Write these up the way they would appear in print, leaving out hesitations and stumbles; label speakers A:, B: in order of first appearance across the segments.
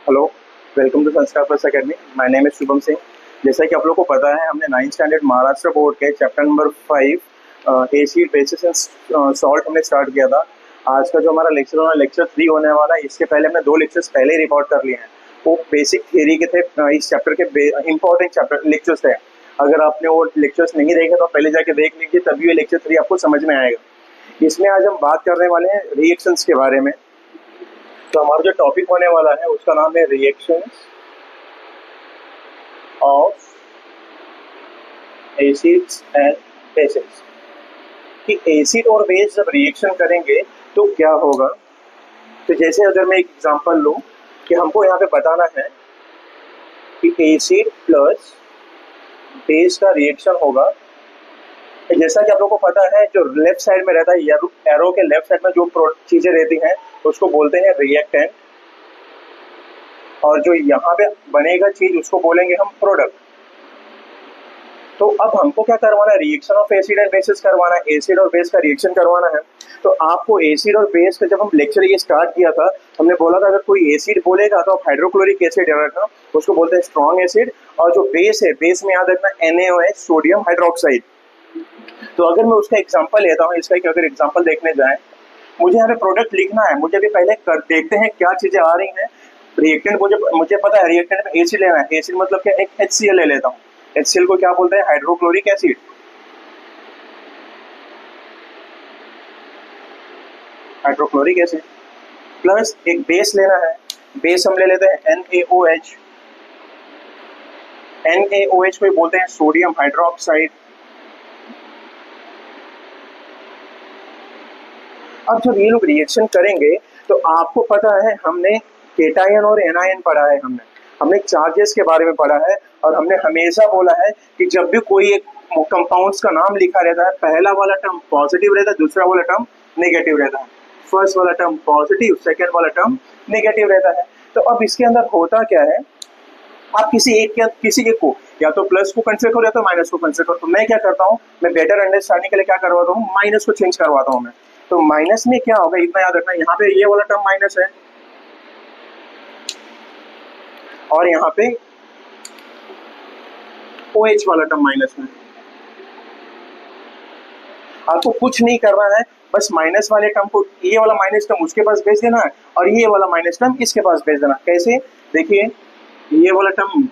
A: Hello, welcome to संस्कार plus academy. My name is Shubham Singh. जैसा कि आप लोगों को पता है, हमने 9th स्टैंडर्ड महाराष्ट्र बोर्ड के chapter number 5 acid basis and salt हमने स्टार्ट किया था। आज का जो हमारा लेक्चर होना लेक्चर 3 होने वाला है। इसके पहले हमने 2 लेक्चर्स पहले ही रिकॉर्ड कर लिए हैं। वो बेसिक थियरी के थे। इस चैप्टर के इंपॉर्टेंट चैप्टर लेक्चर्स थे। अगर आपने वो लेक्चर्स नहीं देखे तो पहले जाके देख लीजिए, तभी ये लेक्चर 3 आपको समझ में आएगा। इसमें आज हम बात करने वाले हैं रिएक्शंस के बारे में। तो हमारा जो टॉपिक होने वाला है उसका नाम है reactions of acids and bases. कि एसिड और बेस जब रिएक्शन करेंगे तो क्या होगा। तो जैसे अगर मैं एक एग्जांपल लूं कि हमको यहाँ पे बताना है कि एसिड प्लस बेस का रिएक्शन होगा। तो जैसा कि आप लोगों को पता है, जो लेफ्ट साइड में रहता है, एरो के लेफ्ट साइड में जो चीजें रहती हैं उसको बोलते हैं रिएक्टेंट, और जो यहाँ पे बनेगा चीज उसको बोलेंगे हम प्रोडक्ट। तो अब हमको क्या करवाना है, reaction of acid and bases करवाना है, एसिड और बेस का रिएक्शन करवाना है। तो आपको एसिड और बेस का जब हम लेक्चर ये स्टार्ट किया था, हमने बोला था अगर कोई एसिड बोलेगा तो आप हाइड्रोक्लोरिक एसिड याद रखना, उसको बोलते हैं स्ट्रॉन्ग एसिड। और जो बेस है, बेस में याद रखना NaOH, सोडियम हाइड्रोक्साइड। तो अगर मैं उसका एग्जाम्पल लेता हूँ, इसका अगर एग्जाम्पल देखने जाए, मुझे यहाँ पे प्रोडक्ट लिखना है। मुझे भी पहले देखते हैं क्या चीजें आ रही हैं। रिएक्टेंट मुझे पता है, रिएक्टेंट में एसिड लेना है। एसिड मतलब क्या, एक HCl ले लेता हूँ। HCl को क्या बोलते हैं, hydrochloric acid. Hydrochloric acid plus एक बेस लेना है। बेस हम ले लेते हैं NaOH। NaOH को बोलते हैं सोडियम हाइड्रोक्साइड। अब जब ये लोग रिएक्शन करेंगे तो आपको पता है, हमने केटायन और एनायन पढ़ा है, हमने चार्जेस के बारे में पढ़ा है। और हमने हमेशा बोला है कि जब भी कोई एक कंपाउंड्स का नाम लिखा रहता है, पहला वाला टर्म पॉजिटिव रहता है, दूसरा वाला टर्म नेगेटिव रहता है। फर्स्ट वाला टर्म पॉजिटिव, सेकेंड वाला टर्म नेगेटिव रहता है। तो अब इसके अंदर होता क्या है, आप किसी एक को या तो प्लस को कंसिडर करो या तो माइनस को कंसिडर करो। तो मैं क्या करता हूँ, मैं बेटर अंडरस्टैंडिंग के लिए क्या करवाता हूँ, माइनस को चेंज करवाता हूँ मैं। तो माइनस में क्या होगा, इतना याद रखना, यहाँ पे ये वाला टर्म माइनस है और यहाँ पे OH वाला टर्म माइनस है। आपको कुछ नहीं करना है, बस माइनस वाले टर्म को, ये वाला माइनस टर्म उसके पास भेज देना है और ये वाला माइनस टर्म इसके पास भेज देना। कैसे, देखिए, ये वाला टर्म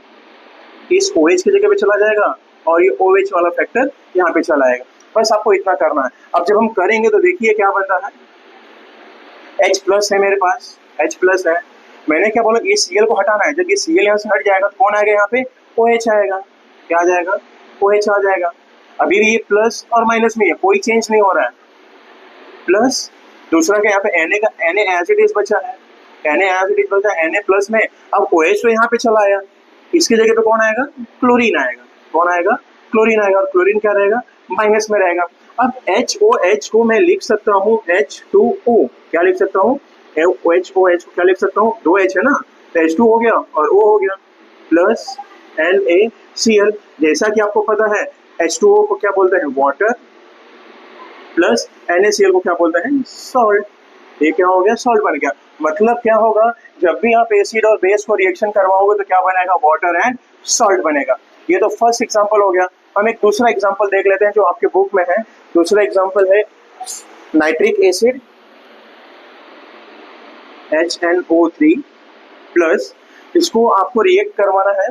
A: इस OH की जगह पे चला जाएगा और ये OH वाला फैक्टर यहाँ पे चला आएगा। बस आपको इतना करना है। अब जब हम करेंगे तो देखिए क्या बनता है, H प्लस है मेरे पास, H प्लस है। मैंने क्या बोला, ये Cl को हटाना है। जब ये Cl यहाँ से हट जाएगा तो कौन आएगा, यहाँ पे OH आएगा। क्या आ जाएगा, OH आ जाएगा। अभी भी ये प्लस और माइनस में है, कोई चेंज नहीं हो रहा है। प्लस दूसरा क्या, यहाँ पे Na एज इट इज बचा है, Na एज इट इज बचा है, Na प्लस में। अब OH तो यहाँ पे चला आया, इसकी जगह पे कौन आएगा, क्लोरीन आएगा। कौन आएगा, क्लोरीन आएगा। और क्लोरीन क्या रहेगा, माइनस में रहेगा। अब HOH को मैं लिख सकता हूँ H2O। क्या लिख सकता हूँ, OH को क्या लिख सकता हूँ, 2H है ना, तो H2 हो गया और O हो गया, प्लस NaCl। जैसा कि आपको पता है, H2O को क्या बोलते हैं, वाटर, प्लस NaCl को क्या बोलते हैं, सॉल्ट। ये क्या हो गया, सॉल्ट बन गया। मतलब क्या होगा, जब भी आप एसिड और बेस को रिएक्शन करवाओगे तो क्या बनेगा, वाटर एंड सॉल्ट बनेगा। ये तो फर्स्ट एग्जांपल हो गया। हम एक दूसरा एग्जांपल देख लेते हैं जो आपके बुक में है। दूसरा एग्जांपल है नाइट्रिक एसिड HNO3 प्लस, इसको आपको रिएक्ट करवाना है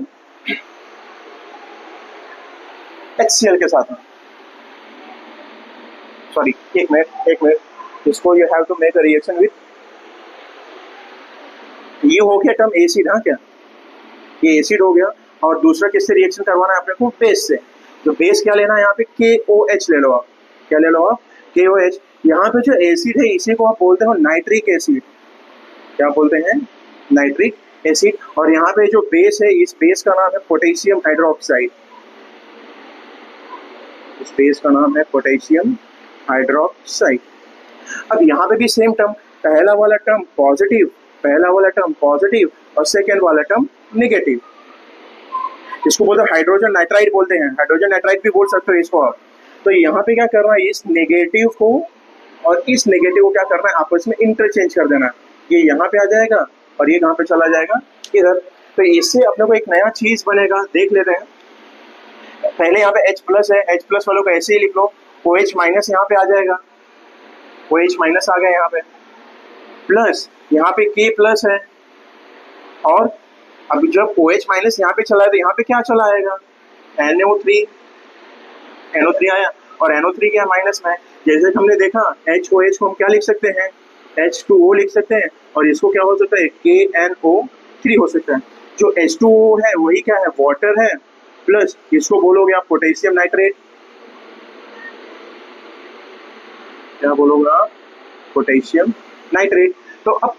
A: HCl के साथ में। सॉरी, एक मिनट, इसको you have to make a reaction with, ये हो गया टर्म एसिड। हाँ, क्या ये एसिड हो गया। और दूसरा किससे रिएक्शन करवाना है अपने को, बेस से। तो बेस क्या लेना है, यहाँ पे KOH ले लो आप। क्या ले लो आप, KOH। यहाँ पे जो एसिड है इसी को आप बोलते हो नाइट्रिक एसिड। क्या बोलते हैं, नाइट्रिक एसिड। और यहाँ पे जो बेस है, इस बेस का नाम है पोटेशियम हाइड्रोक्साइड। इस बेस का नाम है पोटेशियम हाइड्रोक्साइड। अब यहाँ पे भी सेम टर्म, पहला वाला टर्म पॉजिटिव और सेकेंड वाला टर्म नेगेटिव। इसको बोलते हैं हाइड्रोजन नाइट्राइड बोलते हैं, हाइड्रोजन नाइट्राइड भी बोल सकते हो इसको आप। तो यहाँ पे क्या करना है, इस नेगेटिव को और इस नेगेटिव को क्या करना है, आपस में इंटरचेंज कर देना। ये यहाँ पे आ जाएगा और ये कहाँ पे चला जाएगा, इधर। तो इससे अपने को एक नया चीज बनेगा, देख लेते हैं। पहले यहाँ पे H प्लस है, H प्लस वालों को ऐसे ही लिख लो, OH माइनस यहाँ पे आ जाएगा, OH माइनस आ गया यहाँ पे, प्लस यहाँ पे K प्लस है, और अब जब OH माइनस यहाँ पे चला है तो यहाँ पे क्या चला आएगा, NO3, NO3 आया, और NO3 क्या माइनस में है। जैसे कि हमने देखा HOH को हम क्या लिख सकते हैं, H2O लिख सकते हैं, और इसको क्या हो सकता है, KNO3 हो सकता है। जो H2O है वही क्या है, वाटर है, प्लस इसको बोलोगे आप पोटेशियम नाइट्रेट, क्या बोलोगे आप, पोटेशियम नाइट्रेट। तो अब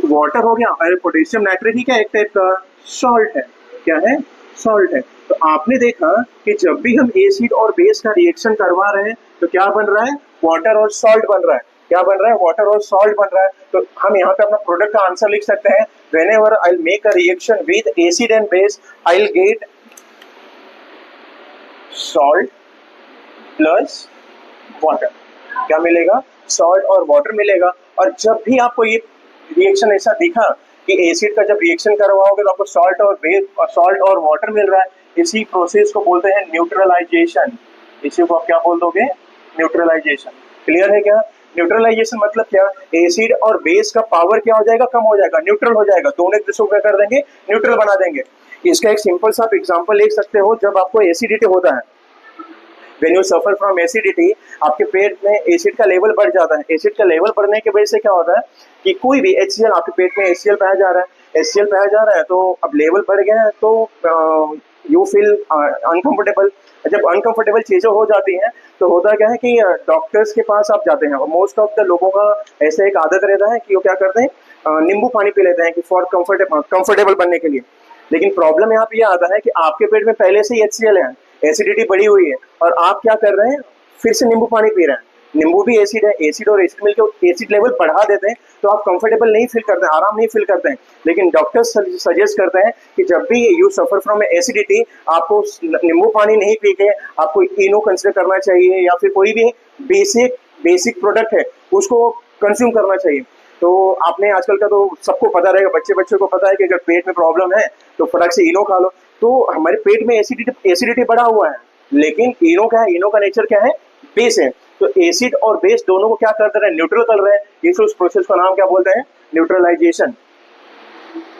A: वाटर हो गया, और पोटेशियम नाइट्रेट ही क्या एक टाइप का सॉल्ट है, क्या है, सॉल्ट है। तो आपने देखा कि जब भी हम एसिड और बेस का रिएक्शन करवा रहे हैं तो क्या बन रहा है, वाटर और सॉल्ट बन रहा है, क्या बन रहा है, वाटर और सॉल्ट बन रहा है। तो हम यहाँ पे अपना प्रोडक्ट का आंसर लिख सकते हैं, whenever I will make a reaction with acid and base I will get salt plus water, क्या मिलेगा, सॉल्ट और वाटर मिलेगा। और जब भी आपको ये रिएक्शन ऐसा दिखा कि एसिड का जब रिएक्शन करवाओगे तो आपको सॉल्ट और बेस, सॉल्ट और वाटर मिल रहा है, इसी प्रोसेस को बोलते हैं न्यूट्रलाइजेशन। इसी को आप क्या बोल दोगे, न्यूट्रलाइजेशन। क्लियर है क्या, न्यूट्रलाइजेशन मतलब क्या, एसिड और बेस का पावर क्या हो जाएगा, कम हो जाएगा, न्यूट्रल हो जाएगा, दोनों एक दूसरे को क्या कर देंगे, न्यूट्रल बना देंगे। इसका एक सिंपल सा आप एग्जांपल ले सकते हो, जब आपको एसिडिटी होता है, When you suffer from acidity, आपके पेट में एसिड का लेवल बढ़ जाता है। एसिड का लेवल बढ़ने की वजह से क्या होता है कि कोई भी HCl, आपके पेट में HCl पाया जा रहा है, HCl पाया जा रहा है, तो अब लेवल बढ़ गया है तो यू फील अनकंफर्टेबल। जब अनकंफर्टेबल चीज़ें हो जाती हैं तो होता क्या है कि डॉक्टर्स के पास आप जाते हैं, और मोस्ट ऑफ द लोगों का ऐसा एक आदत रहता है कि वो क्या करते हैं, नींबू पानी पी लेते हैं कि फॉर कंफर्टेबल बनने के लिए। लेकिन प्रॉब्लम यहाँ पे ये आता है कि आपके पेट में पहले से ही HCl है, एसिडिटी बढ़ी हुई है, और आप क्या कर रहे हैं, फिर से नींबू पानी पी रहे हैं। नींबू भी एसिड है, एसिड और एसिड मिलकर एसिड लेवल बढ़ा देते हैं, तो आप कंफर्टेबल नहीं फील करते हैं, आराम नहीं फील करते हैं। लेकिन डॉक्टर्स सजेस्ट करते हैं कि जब भी यू सफर फ्रॉम एसिडिटी, आपको नींबू पानी नहीं पी के आपको इनो कंसिडर करना चाहिए, या फिर कोई भी बेसिक प्रोडक्ट है उसको कंज्यूम करना चाहिए। तो आपने आजकल का तो सबको पता रहेगा, बच्चे को पता है कि अगर पेट में प्रॉब्लम है तो फटाक से इनो खा लो। तो हमारे पेट में एसिडिटी बढ़ा हुआ है, लेकिन इनो क्या है, इनो का नेचर क्या है, बेस है। तो एसिड और बेस दोनों को क्या कर रहे हैं, न्यूट्रल कर रहे हैं। इस उस प्रोसेस का नाम क्या बोलते हैं, न्यूट्रलाइजेशन।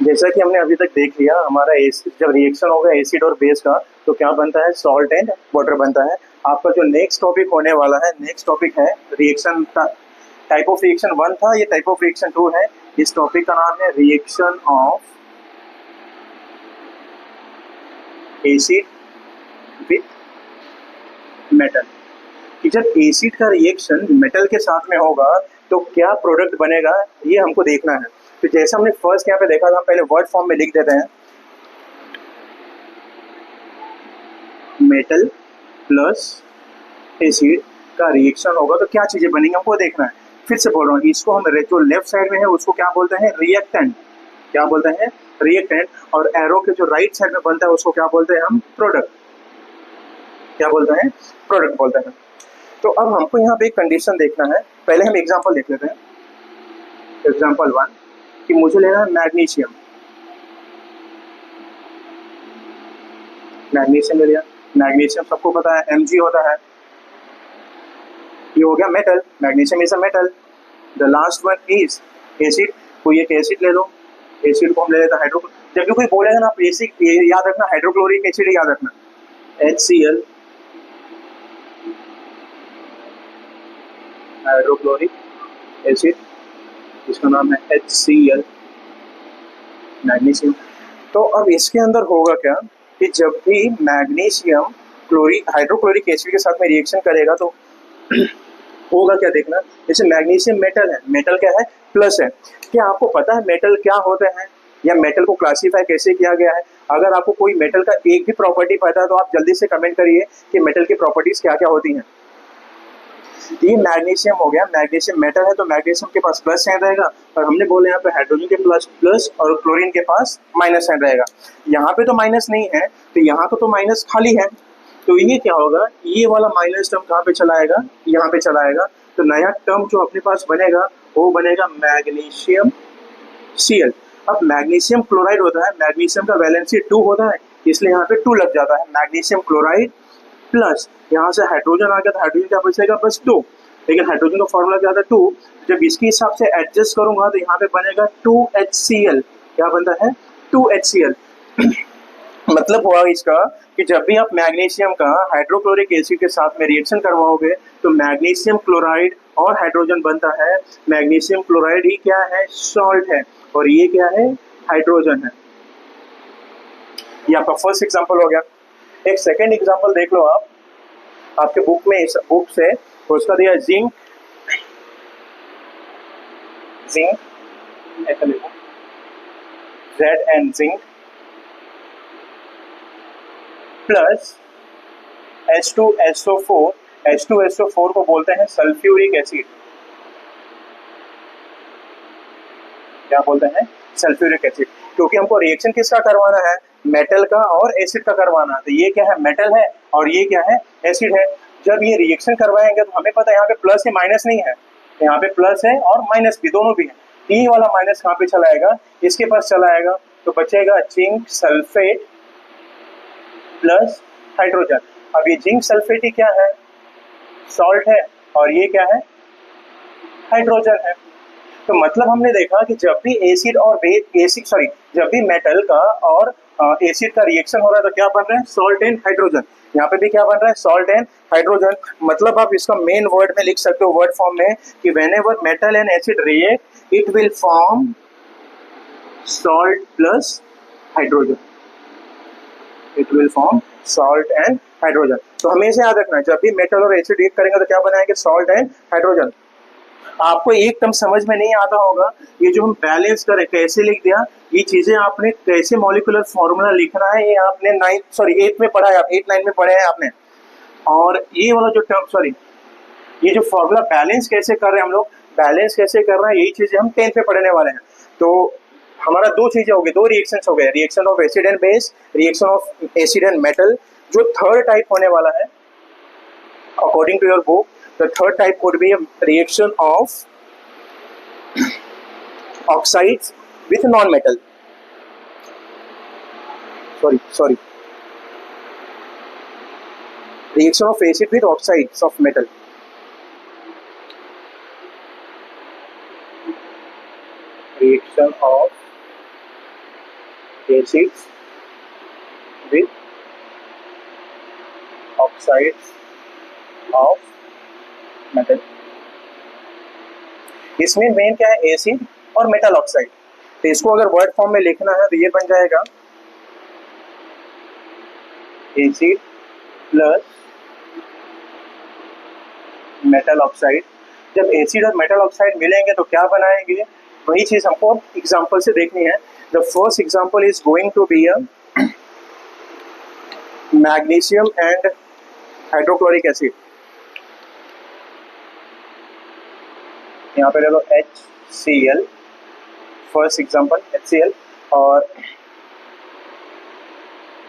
A: जैसा कि हमने अभी तक देख लिया, हमारा जब रिएक्शन होगा एसिड और बेस का तो क्या बनता है, सॉल्ट एंड वाटर बनता है। आपका जो नेक्स्ट टॉपिक होने वाला है, नेक्स्ट टॉपिक है रिएक्शन का, टाइप ऑफ रिएक्शन 1 था, ये टाइप ऑफ रिएक्शन 2 है। इस टॉपिक का नाम है reaction of acid with metal. कि जब एसिड का रिएक्शन मेटल के साथ में होगा तो क्या प्रोडक्ट बनेगा, ये हमको देखना है। तो जैसे हमने फर्स्ट यहाँ पे देखा था, पहले वर्ड फॉर्म में लिख देते हैं, मेटल प्लस एसिड का रिएक्शन होगा तो क्या चीजें बनेंगी हमको देखना है। फिर से बोल रहा हूँ, इसको हम जो लेफ्ट साइड में है उसको क्या बोलते हैं, रिएक्टेंट, क्या बोलते हैं, रिएक्टेंट। और एरो के जो राइट साइड में बनता है उसको क्या बोलते हैं हम, प्रोडक्ट, क्या बोलते हैं, प्रोडक्ट बोलते हैं। तो अब हमको यहाँ पे एक कंडीशन देखना है, पहले हम एग्जांपल देख लेते हैं। एग्जांपल 1 कि मुझे लेना है मैग्नीशियम, मैग्नीशियम ले लिया। मैग्नीशियम सबको पता है Mg होता है, ये हो गया metal, magnesium is a metal. The last one is acid, कोई एक एसिड ले लो, एसिड को हम ले लेते हैं हाइड्रो। जब भी कोई बोलेगा ना बेसिक याद रखना, हाइड्रोक्लोरिक एसिड याद रखना, HCl, हाइड्रोक्लोरिक एसिड, इसका नाम है HCl, मैग्नीशियम। तो अब इसके अंदर होगा क्या कि जब भी मैग्नीशियम हाइड्रोक्लोरिक एसिड के साथ में रिएक्शन करेगा तो होगा क्या देखना। जैसे मैग्नीशियम मेटल है, मेटल क्या है, प्लस है। क्या आपको पता है मेटल क्या होते हैं, या मेटल को क्लासीफाई कैसे किया गया है? अगर आपको कोई मेटल का एक भी प्रॉपर्टी पता है तो आप जल्दी से कमेंट करिए कि मेटल की प्रॉपर्टीज क्या क्या होती हैं। ये मैग्नीशियम हो गया, मैग्नीशियम मेटल है तो मैग्नीशियम के पास प्लस साइन रहेगा, और हमने बोले यहाँ पे हाइड्रोजन के प्लस और क्लोरीन के पास माइनस साइन रहेगा। यहाँ पे तो माइनस नहीं है तो यहाँ को तो माइनस खाली है, तो ये क्या होगा, ये वाला माइनस टर्म कहाँ पे चलाएगा, यहाँ पे चलाएगा। तो नया टर्म जो अपने पास बनेगा वो बनेगा मैग्नीशियम Cl। अब मैग्नीशियम क्लोराइड होता है, मैग्नीशियम का वैलेंसी 2 होता है, इसलिए यहाँ पे 2 लग जाता है, मैग्नीशियम क्लोराइड प्लस यहाँ से हाइड्रोजन आ गया तो हाइड्रोजन क्या बचेगा, बस 2, लेकिन हाइड्रोजन का फॉर्मूला क्या था 2, जब इसके हिसाब से एडजस्ट करूंगा तो यहाँ पे बनेगा 2HCl, क्या बनता है 2HCl। मतलब हुआ इसका कि जब भी आप मैग्नीशियम का हाइड्रोक्लोरिक एसिड के साथ में रिएक्शन करवाओगे तो मैग्नीशियम क्लोराइड और हाइड्रोजन बनता है, मैग्नीशियम क्लोराइड ही क्या है, सॉल्ट है, और ये क्या है, हाइड्रोजन है। ये आपका फर्स्ट एग्जांपल हो गया। एक सेकंड एग्जांपल देख लो आप, आपके बुक में, इस बुक से उसका दिया जिंक, जिंक ऐसा लिखो, Zn zinc plus H2SO4, H2SO4 को बोलते हैं सल्फ्यूरिक एसिड, क्या बोलते हैं, सल्फ्यूरिक एसिड, क्योंकि हमको रिएक्शन किसका करवाना है, मेटल का और एसिड का करवाना है, तो ये क्या है, मेटल है और ये क्या है, एसिड है। जब ये रिएक्शन करवाएंगे तो हमें पता है यहाँ पे प्लस या माइनस नहीं है, यहाँ पे प्लस है और माइनस भी, दोनों भी है। ये वाला माइनस कहाँ पे चला आएगा, इसके पास चला आएगा, तो बचेगा जिंक सल्फेट प्लस हाइड्रोजन। अब ये जिंक सल्फेट ही क्या है, सॉल्ट है, और ये क्या है, हाइड्रोजन है। तो मतलब हमने देखा कि जब भी एसिड और एसिड सॉरी जब भी मेटल का और एसिड का रिएक्शन हो रहा है तो क्या बन रहा है, सॉल्ट एंड हाइड्रोजन। यहाँ पे भी क्या बन रहा है, सॉल्ट एंड हाइड्रोजन। मतलब आप इसका मेन वर्ड में लिख सकते हो, वर्ड फॉर्म में, कि whenever metal and acid react it will form salt plus hydrogen, it will form salt and hydrogen. तो हमेशा याद रखना, जब भी मेटल और एसिड रिएक्ट करेंगे तो क्या बनाएंगे, सॉल्ट एंड हाइड्रोजन। आपको एकदम समझ में नहीं आता होगा ये जो हम बैलेंस करें कैसे लिख दिया, ये चीजें आपने कैसे मॉलिक्यूलर फॉर्मूला लिखना है, ये आपने 8th में पढ़ा है, 8-9 में पढ़े हैं आपने। और ये वाला जो टर्म ये जो फॉर्मूला बैलेंस कैसे कर रहे हैं हम लोग, बैलेंस कैसे कर रहे हैं, यही चीजें हम 10th में पढ़ने वाले हैं। तो हमारा 2 चीजें हो गई, 2 रिएक्शन हो गए, reaction of acid and base, reaction of acid and metal. जो थर्ड टाइप होने वाला है according to your book, the third type would be a reaction of oxides with non-metal. Sorry. Reaction of acid with oxides of metal. Reaction of acids with oxides of metal. इसमें main क्या है, acid और metal oxide. तो इसको अगर word form में लिखना है तो ये बन जाएगा एसिड प्लस मेटल ऑक्साइड। जब एसिड और मेटल ऑक्साइड मिलेंगे तो क्या बनाएंगे, वही चीज हमको एग्जांपल से देखनी है। The first example is going to be a magnesium and hydrochloric acid. यहाँ पे ले लो HCl, फर्स्ट एग्जांपल HCl, और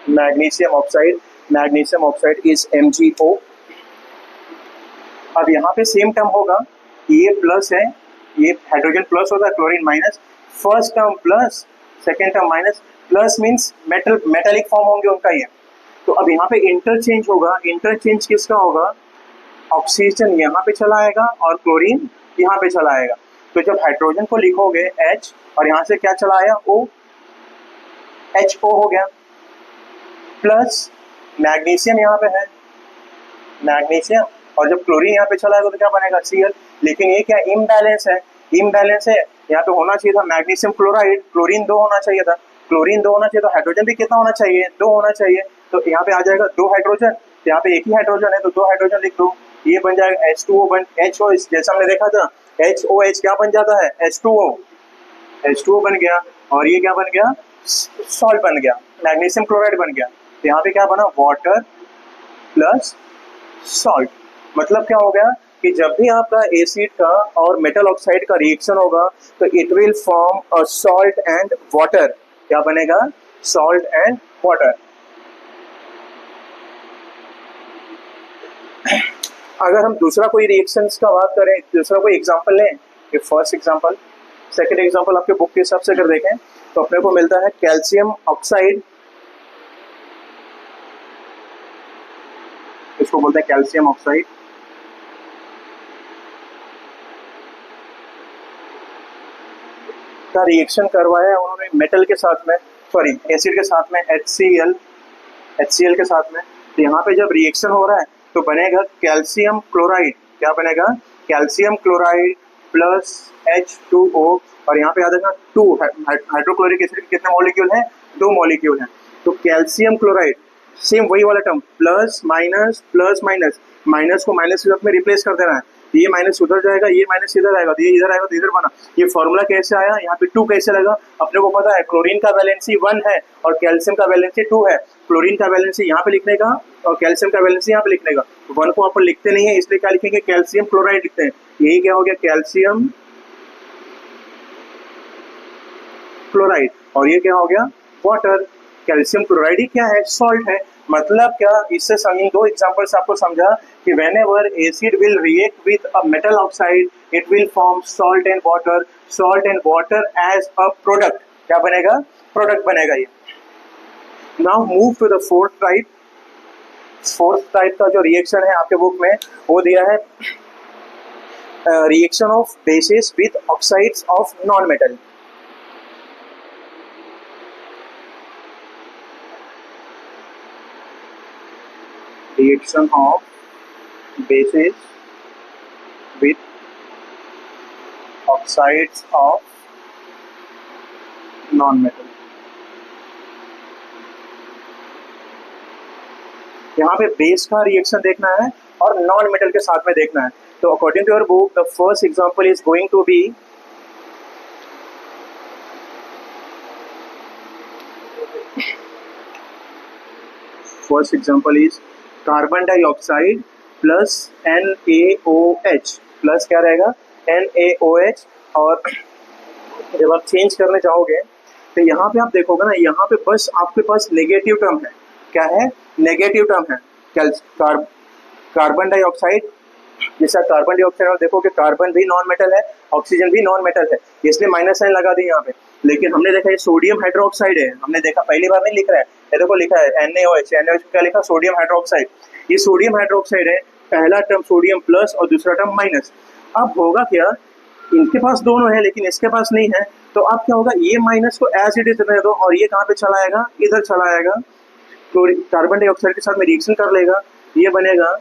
A: मैग्नीशियम ऑक्साइड इज MgO। अब यहाँ पे सेम टर्म होगा, ये प्लस है, ये हाइड्रोजन प्लस होता है, chlorine minus, first term plus, second term minus, plus means metallic form होंगे उनका ये। तो अब यहाँ पे इंटरचेंज होगा, इंटरचेंज किसका होगा, ऑक्सीजन यहाँ पे चला आएगा और क्लोरीन यहाँ पे चला आएगा। तो जब हाइड्रोजन को लिखोगे H और यहाँ से क्या चला आया O, HO हो गया, प्लस मैग्नीशियम यहाँ पे है, मैग्नीशियम, और जब क्लोरीन यहाँ पे चला आएगा तो क्या बनेगा Cl। लेकिन ये क्या इम्बैलेंस है, यहाँ पे होना चाहिए था मैग्नीशियम क्लोराइड, क्लोरीन 2 होना चाहिए था, क्लोरीन 2 होना चाहिए, तो हाइड्रोजन भी कितना होना चाहिए, 2 होना चाहिए। तो यहाँ पे आ जाएगा 2 हाइड्रोजन, तो यहाँ पे एक ही हाइड्रोजन है तो 2 हाइड्रोजन लिख दो, ये बन जाएगा H2O HO, जैसा हमने देखा था HOH क्या बन जाता है, H2O बन गया, और ये क्या बन गया, सॉल्ट बन गया, मैग्नीशियम क्लोराइड बन गया। तो यहाँ पे क्या बना, वाटर प्लस सॉल्ट। मतलब क्या हो गया कि जब भी आपका एसिड का और मेटल ऑक्साइड का रिएक्शन होगा तो it will form a salt and water. क्या बनेगा, सॉल्ट एंड वाटर। अगर हम दूसरा कोई रिएक्शंस का बात करें, दूसरा कोई एग्जांपल लें, ये फर्स्ट एग्जांपल, सेकंड एग्जांपल आपके बुक के हिसाब से अगर देखें तो अपने को मिलता है कैल्शियम ऑक्साइड, इसको बोलते हैं कैल्शियम ऑक्साइड, का रिएक्शन करवाया उन्होंने मेटल के साथ में, सॉरी एसिड के साथ में, HCl के साथ में। तो यहाँ पे जब रिएक्शन हो रहा है तो बनेगा कैल्शियम क्लोराइड, क्या बनेगा, कैल्शियम क्लोराइड प्लस H2O, और यहाँ पे याद रखना 2 हाइड्रोक्लोरिक एसिड के कितने मॉलिक्यूल हैं, 2 मॉलिक्यूल हैं। तो कैल्शियम क्लोराइड सेम वही वाला term, plus minus plus minus, minus को माइनस के साथ में रिप्लेस कर देना है, ये माइनस उधर जाएगा, ये माइनस इधर आएगा, तो ये इधर आएगा तो इधर बना। ये फॉर्मूला कैसे आया, यहाँ पे 2 कैसे लगा, अपने को पता है क्लोरीन का वैलेंसी 1 है और कैल्शियम का वैलेंसी 2 है। क्लोरीन का वैलेंसी यहाँ पे लिखने का और कैल्शियम का वैलेंसी यहाँ पे लिखने का, 1 को अपन लिखते नहीं है इसलिए क्या लिखेंगे, कैल्शियम क्लोराइड लिखते हैं। यही क्या हो गया, कैल्शियम क्लोराइड, और ये क्या हो गया, वाटर। कैल्शियम क्लोराइड ही क्या है, सॉल्ट है। मतलब क्या, इससे इन 2 एग्जांपल्स आपको समझा कि whenever acid will react with a metal oxide it will form salt and water as a product, क्या बनेगा, प्रोडक्ट बनेगा ये। Now move to the fourth type. Fourth type का जो रिएक्शन है आपके बुक में वो दिया है reaction of basis with oxides of non metal. Reaction of bases with oxides of non-metal। यहाँ पे बेस का रिएक्शन देखना है और नॉन मेटल के साथ में देखना है। तो according to your book the first example is going to be carbon dioxide plus NaOH, plus क्या रहेगा, NaOH। और जब आप चेंज करने जाओगे तो यहाँ पे आप देखोगे ना, यहाँ पे बस आपके पास नेगेटिव टर्म है, क्या है, नेगेटिव टर्म है। कार्बन डाइऑक्साइड, जैसा कार्बन डाइऑक्साइड देखो कि कार्बन भी नॉन मेटल है, ऑक्सीजन भी नॉन मेटल है, इसलिए माइनस साइन लगा दी यहाँ पे। लेकिन हमने देखा ये सोडियम हाइड्रोक्साइड है, हमने देखा पहली बार नहीं लिख रहा है, ये देखो लिखा है NaOH, क्या लिखा, सोडियम हाइड्रोक्साइड। ये सोडियम हाइड्रोक्साइड है, पहला टर्म सोडियम प्लस और दूसरा टर्म माइनस। अब होगा क्या, इनके पास दोनों है लेकिन इसके पास नहीं है, तो अब क्या होगा, ये माइनस को एज इट इज रहने दो और ये कहाँ पे चला आएगा, इधर चला आएगा, तो कार्बन डाइऑक्साइड के साथ में रिएक्शन कर लेगा, ये बनेगा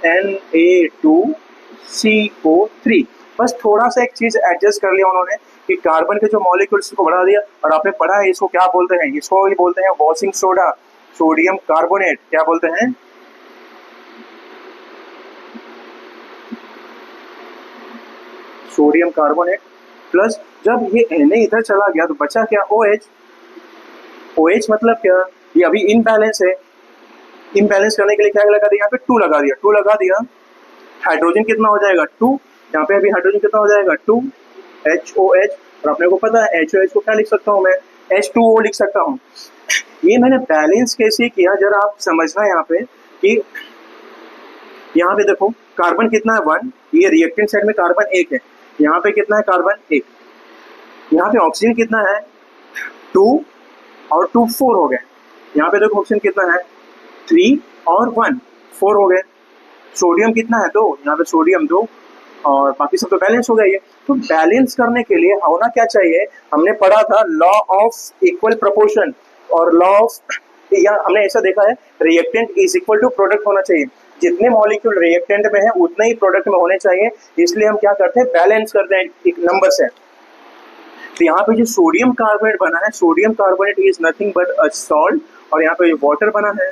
A: Na2CO3। बस थोड़ा सा एक चीज एडजस्ट कर लिया उन्होंने कि कार्बन के जो मॉलिक्यूल्स को बढ़ा दिया, और आपने पढ़ा है इसको क्या बोलते हैं, इसको ही बोलते हैं वॉशिंग सोडा, सोडियम कार्बोनेट, क्या बोलते हैं, सोडियम कार्बोनेट। प्लस जब ये Na इधर चला गया तो बचा क्या, OH। OH मतलब क्या, ये अभी इनबैलेंस है, इनबैलेंस करने के लिए क्या लगा दिया, यहाँ पे 2 लगा दिया, 2 लगा दिया, हाइड्रोजन कितना हो जाएगा 2, यहाँ पे अभी हाइड्रोजन कितना हो जाएगा 2, HOH। और अपने को पता है HOH को क्या लिख सकता हूँ मैं, H2O लिख सकता हूँ। ये मैंने बैलेंस कैसे किया जरा आप समझना यहाँ पे कि यहाँ पे देखो कार्बन कितना है 1, ये रिएक्टेंट साइड में कार्बन 1 है, यहाँ पे कितना है कार्बन 1, यहाँ पे ऑक्सीजन कितना है 2 और 2 4 हो गए, यहाँ पे देखो ऑक्सीजन कितना है 3 और 1 4 हो गए, सोडियम कितना है 2, यहाँ पे सोडियम 2 और बाकी सब तो बैलेंस हो गया। ये तो बैलेंस करने के लिए होना क्या चाहिए, हमने पढ़ा था लॉ ऑफ इक्वल प्रोपोर्शन, और लॉ ऑफ, या हमने ऐसा देखा है reactant is equal to product होना चाहिए, जितने मॉलिक्यूल रिएक्टेंट में है उतने ही प्रोडक्ट में होने चाहिए, इसलिए हम क्या करते हैं, बैलेंस करते हैं एक नंबर से। तो यहाँ पे जो सोडियम कार्बोनेट बना है, sodium carbonate is nothing but a salt, और यहाँ पे जो वाटर बना है।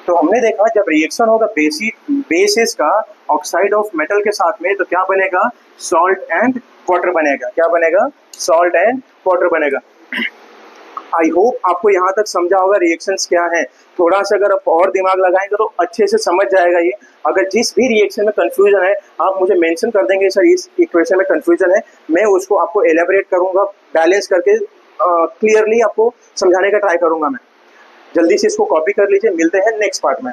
A: तो हमने देखा जब रिएक्शन होगा बेसिस का ऑक्साइड ऑफ मेटल के साथ में, तो क्या बनेगा, सॉल्ट एंड वाटर बनेगा, क्या बनेगा, सॉल्ट एंड वाटर बनेगा। आई होप आपको यहाँ तक समझा होगा रिएक्शंस क्या है। थोड़ा सा अगर आप और दिमाग लगाएंगे तो अच्छे से समझ जाएगा ये। अगर जिस भी रिएक्शन में कंफ्यूजन है आप मुझे मेंशन कर देंगे, सर इस इक्वेशन में कंफ्यूजन है, मैं उसको आपको एलेबरेट करूंगा, बैलेंस करके क्लियरली आपको समझाने का ट्राई करूंगा मैं। जल्दी से इसको कॉपी कर लीजिए, मिलते हैं नेक्स्ट पार्ट में।